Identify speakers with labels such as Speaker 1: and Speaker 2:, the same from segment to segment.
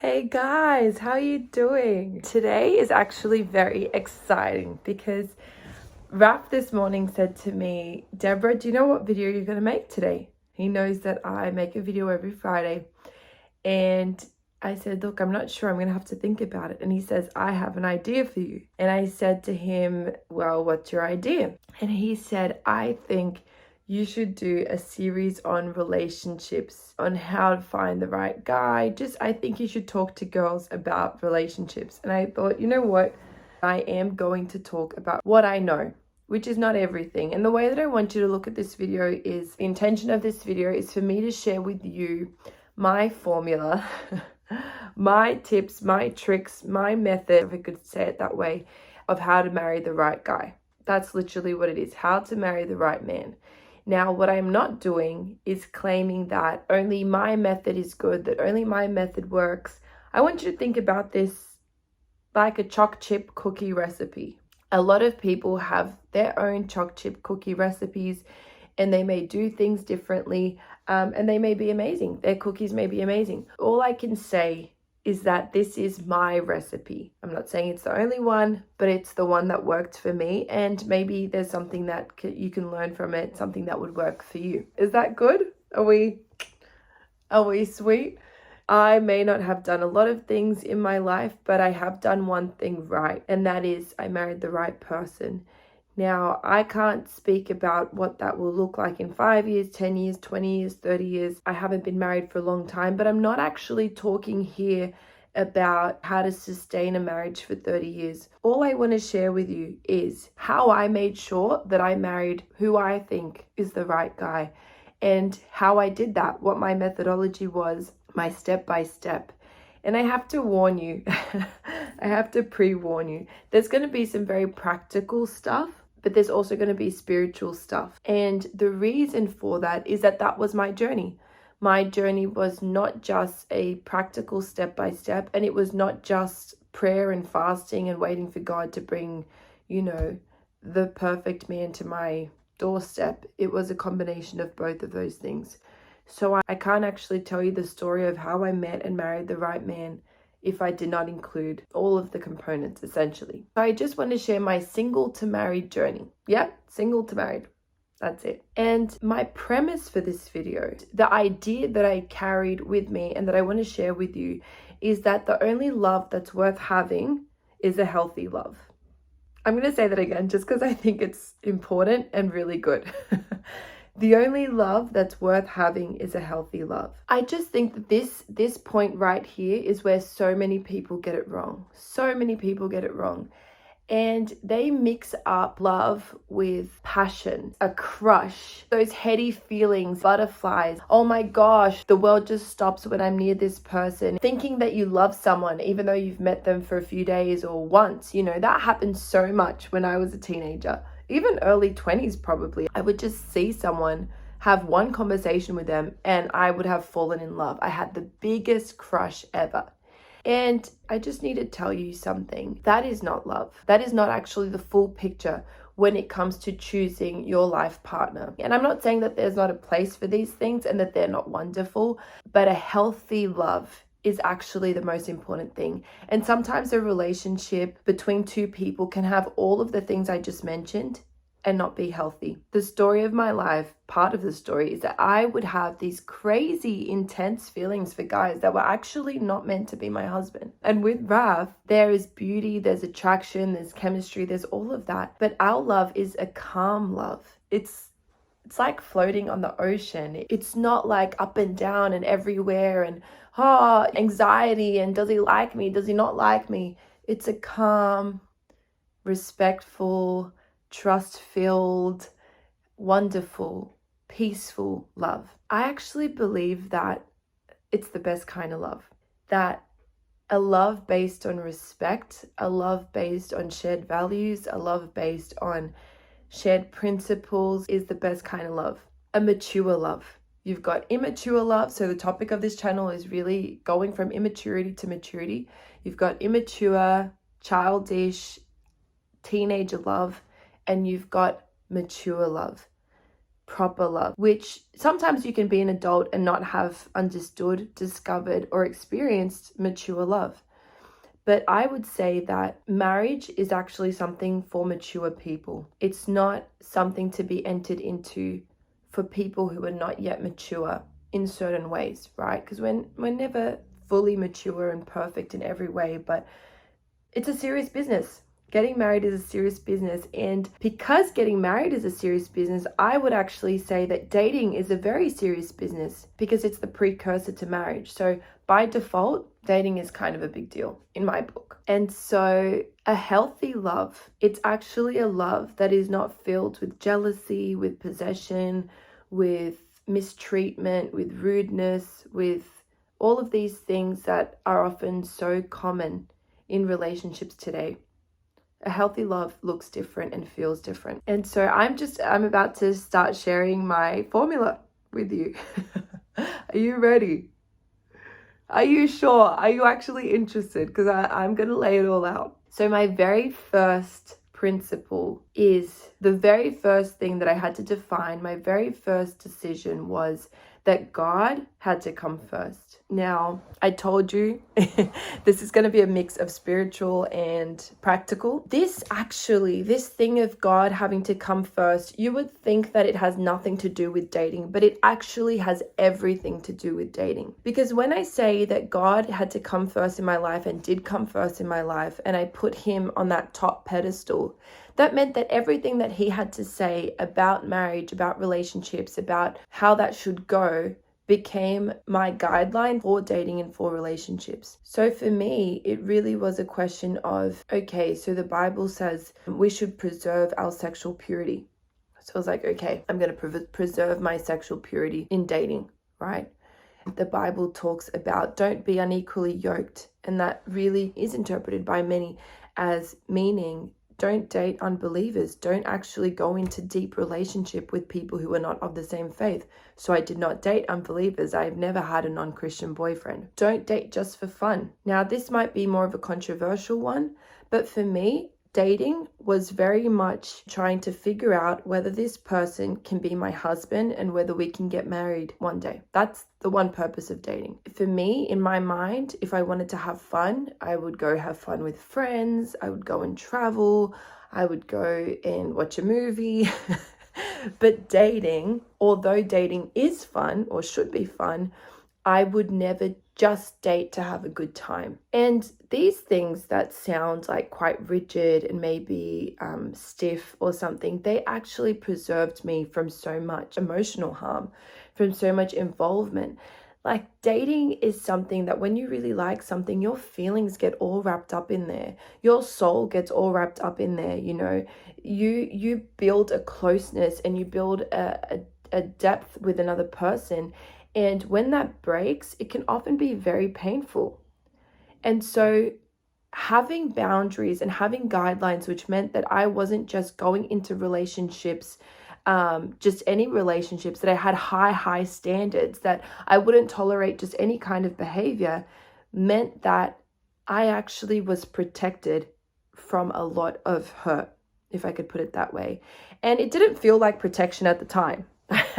Speaker 1: Hey guys, how you doing? Today is actually very exciting because Raph this morning said to me, Deborah, do you know what video you're going to make today? He knows that I make a video every Friday. And I said, look, I'm not sure. I'm going to have to think about it. And he says, I have an idea for you. And I said to him, well, what's your idea? And he said, I think you should do a series on relationships, on how to find the right guy. I think you should talk to girls about relationships. And I thought, you know what? I am going to talk about what I know, which is not everything. And the way that I want you to look at this video is, the intention of this video is for me to share with you my formula, my tips, my tricks, my method, if I could say it that way, of how to marry the right guy. That's literally what it is, how to marry the right man. Now, what I'm not doing is claiming that only my method is good, that only my method works. I want you to think about this like a choc chip cookie recipe. A lot of people have their own choc chip cookie recipes, and they may do things differently, and they may be amazing. Their cookies may be amazing. All I can say is that this is my recipe. I'm not saying it's the only one, but it's the one that worked for me, and maybe there's something that you can learn from it, something that would work for you. Is that good? Are we sweet? I may not have done a lot of things in my life, but I have done one thing right, and that is I married the right person. Now, I can't speak about what that will look like in 5 years, 10 years, 20 years, 30 years. I haven't been married for a long time, but I'm not actually talking here about how to sustain a marriage for 30 years. All I want to share with you is how I made sure that I married who I think is the right guy, and how I did that, what my methodology was, my step by step. And I have to warn you, I have to pre-warn you, there's going to be some very practical stuff, but there's also going to be spiritual stuff. And the reason for that is that that was my journey. My journey was not just a practical step by step, and it was not just prayer and fasting and waiting for God to bring, the perfect man to my doorstep. It was a combination of both of those things. So I can't actually tell you the story of how I met and married the right man if I did not include all of the components, essentially. So I just want to share my single to married journey. Yep, single to married. That's it. And my premise for this video, the idea that I carried with me and that I want to share with you, is that the only love that's worth having is a healthy love. I'm going to say that again just because I think it's important and really good. The only love that's worth having is a healthy love. I just think that this point right here is where so many people get it wrong. So many people get it wrong. And they mix up love with passion, a crush, those heady feelings, butterflies. Oh my gosh, the world just stops when I'm near this person. Thinking that you love someone even though you've met them for a few days or once, that happened so much when I was a teenager. Even early 20s probably. I would just see someone, have one conversation with them, and I would have fallen in love. I had the biggest crush ever. And I just need to tell you something. That is not love. That is not actually the full picture when it comes to choosing your life partner. And I'm not saying that there's not a place for these things and that they're not wonderful, but a healthy love is actually the most important thing. And sometimes a relationship between two people can have all of the things I just mentioned and not be healthy. The story of my life, part of the story, is that I would have these crazy intense feelings for guys that were actually not meant to be my husband. And with Rav, there is beauty, there's attraction, there's chemistry, there's all of that. But our love is a calm love. It's like floating on the ocean. It's not like up and down and everywhere and anxiety and does he like me, does he not like me. It's a calm, respectful, trust-filled, wonderful, peaceful love. I actually believe that it's the best kind of love. That a love based on respect, a love based on shared values, a love based on shared principles is the best kind of love. A mature love. You've got immature love. So the topic of this channel is really going from immaturity to maturity. You've got immature, childish, teenager love, and you've got mature love. proper love, which sometimes you can be an adult and not have understood, discovered, or experienced mature love. But I would say that marriage is actually something for mature people. It's not something to be entered into for people who are not yet mature in certain ways, right? Because we're never fully mature and perfect in every way, but it's a serious business. Getting married is a serious business. And because getting married is a serious business, I would actually say that dating is a very serious business because it's the precursor to marriage. So by default, dating is kind of a big deal in my book. And so a healthy love, it's actually a love that is not filled with jealousy, with possession, with mistreatment, with rudeness, with all of these things that are often so common in relationships today. A healthy love looks different and feels different. And so I'm about to start sharing my formula with you. Are you ready? Are you sure? Are you actually interested? Because I'm going to lay it all out. So my very first principle is the very first thing that I had to define. My very first decision was that God had to come first. Now, I told you this is going to be a mix of spiritual and practical. This thing of God having to come first, you would think that it has nothing to do with dating, but it actually has everything to do with dating. Because when I say that God had to come first in my life and did come first in my life, and I put him on that top pedestal, that meant that everything that he had to say about marriage, about relationships, about how that should go, became my guideline for dating and for relationships. So for me, it really was a question of, okay, so the Bible says we should preserve our sexual purity. So I was like, okay, I'm going to preserve my sexual purity in dating, right? The Bible talks about don't be unequally yoked, and that really is interpreted by many as meaning don't date unbelievers. Don't actually go into deep relationship with people who are not of the same faith. So I did not date unbelievers. I've never had a non-Christian boyfriend. Don't date just for fun. Now, this might be more of a controversial one, but for me, dating was very much trying to figure out whether this person can be my husband and whether we can get married one day. That's the one purpose of dating. For me, in my mind, if I wanted to have fun, I would go have fun with friends. I would go and travel. I would go and watch a movie. But dating, although dating is fun or should be fun, I would never just date to have a good time. And these things that sound like quite rigid and maybe stiff or something, they actually preserved me from so much emotional harm, from so much involvement. Like dating is something that when you really like something, your feelings get all wrapped up in there. Your soul gets all wrapped up in there, you know. You build a closeness and you build a depth with another person. And when that breaks, it can often be very painful. And so having boundaries and having guidelines, which meant that I wasn't just going into relationships, just any relationships, that I had high standards, that I wouldn't tolerate just any kind of behavior, meant that I actually was protected from a lot of hurt, if I could put it that way. And it didn't feel like protection at the time.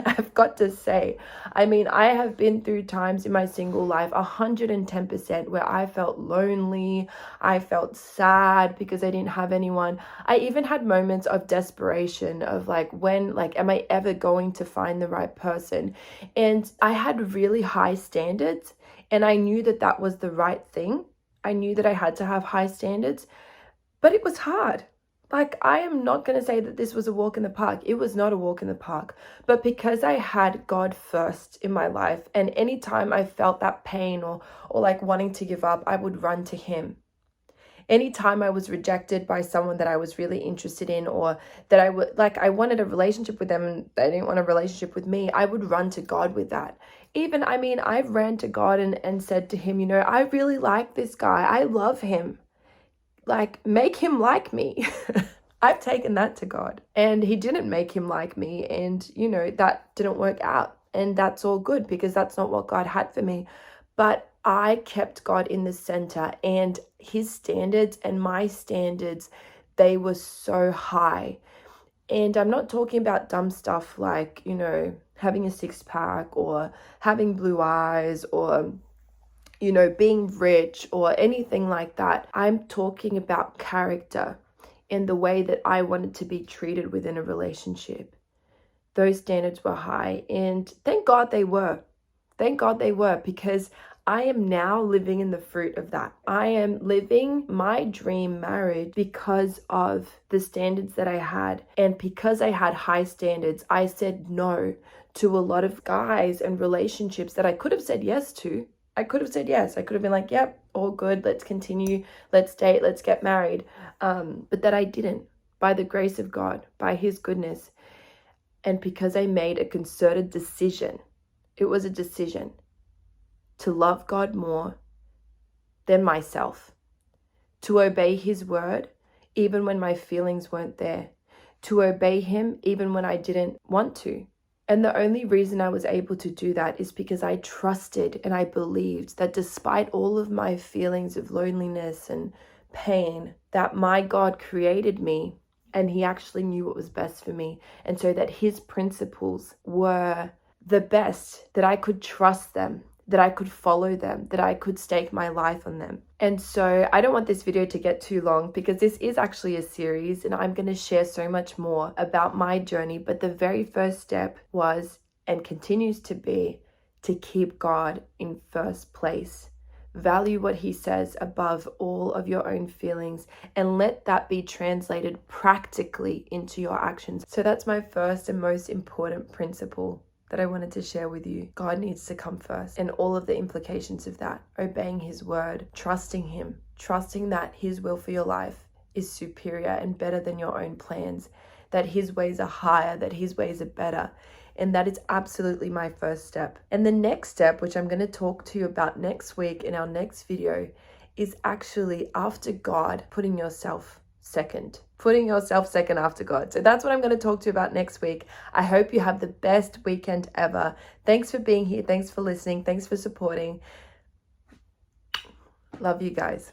Speaker 1: I've got to say, I mean, I have been through times in my single life 110% where I felt lonely. I felt sad because I didn't have anyone. I even had moments of desperation of am I ever going to find the right person? And I had really high standards, and I knew that that was the right thing. I knew that I had to have high standards, but it was hard. Like, I am not going to say that this was a walk in the park. It was not a walk in the park. But because I had God first in my life, and anytime I felt that pain or like wanting to give up, I would run to him. Anytime I was rejected by someone that I was really interested in, or that I wanted a relationship with them and they didn't want a relationship with me, I would run to God with that. Even, I mean, I've ran to God and said to him, you know, I really like this guy. I love him. Like, make him like me. I've taken that to God, and he didn't make him like me. And, you know, that didn't work out, and that's all good because that's not what God had for me. But I kept God in the center, and his standards and my standards, they were so high. And I'm not talking about dumb stuff like, you know, having a six-pack or having blue eyes or, you know, being rich or anything like that. I'm talking about character and the way that I wanted to be treated within a relationship. Those standards were high, and thank God they were. Thank God they were, because I am now living in the fruit of that. I am living my dream marriage because of the standards that I had. And because I had high standards, I said no to a lot of guys and relationships that I could have said yes to. I could have said yes. I could have been like, yep, all good. Let's continue. Let's date. Let's get married. But that I didn't, by the grace of God, by his goodness. And because I made a concerted decision, it was a decision to love God more than myself, to obey his word even when my feelings weren't there, to obey him even when I didn't want to. And the only reason I was able to do that is because I trusted and I believed that despite all of my feelings of loneliness and pain, that my God created me and he actually knew what was best for me. And so that his principles were the best, that I could trust them, that I could follow them, that I could stake my life on them. And so I don't want this video to get too long, because this is actually a series and I'm going to share so much more about my journey. But the very first step was, and continues to be, to keep God in first place. Value what he says above all of your own feelings, and let that be translated practically into your actions. So that's my first and most important principle that I wanted to share with you. God needs to come first, and all of the implications of that. Obeying his word, trusting him, trusting that his will for your life is superior and better than your own plans, that his ways are higher, that his ways are better. And that is absolutely my first step. And the next step, which I'm going to talk to you about next week in our next video, is actually after God, putting yourself second. Putting yourself second after God. So that's what I'm going to talk to you about next week. I hope you have the best weekend ever. Thanks for being here. Thanks for listening. Thanks for supporting. Love you guys.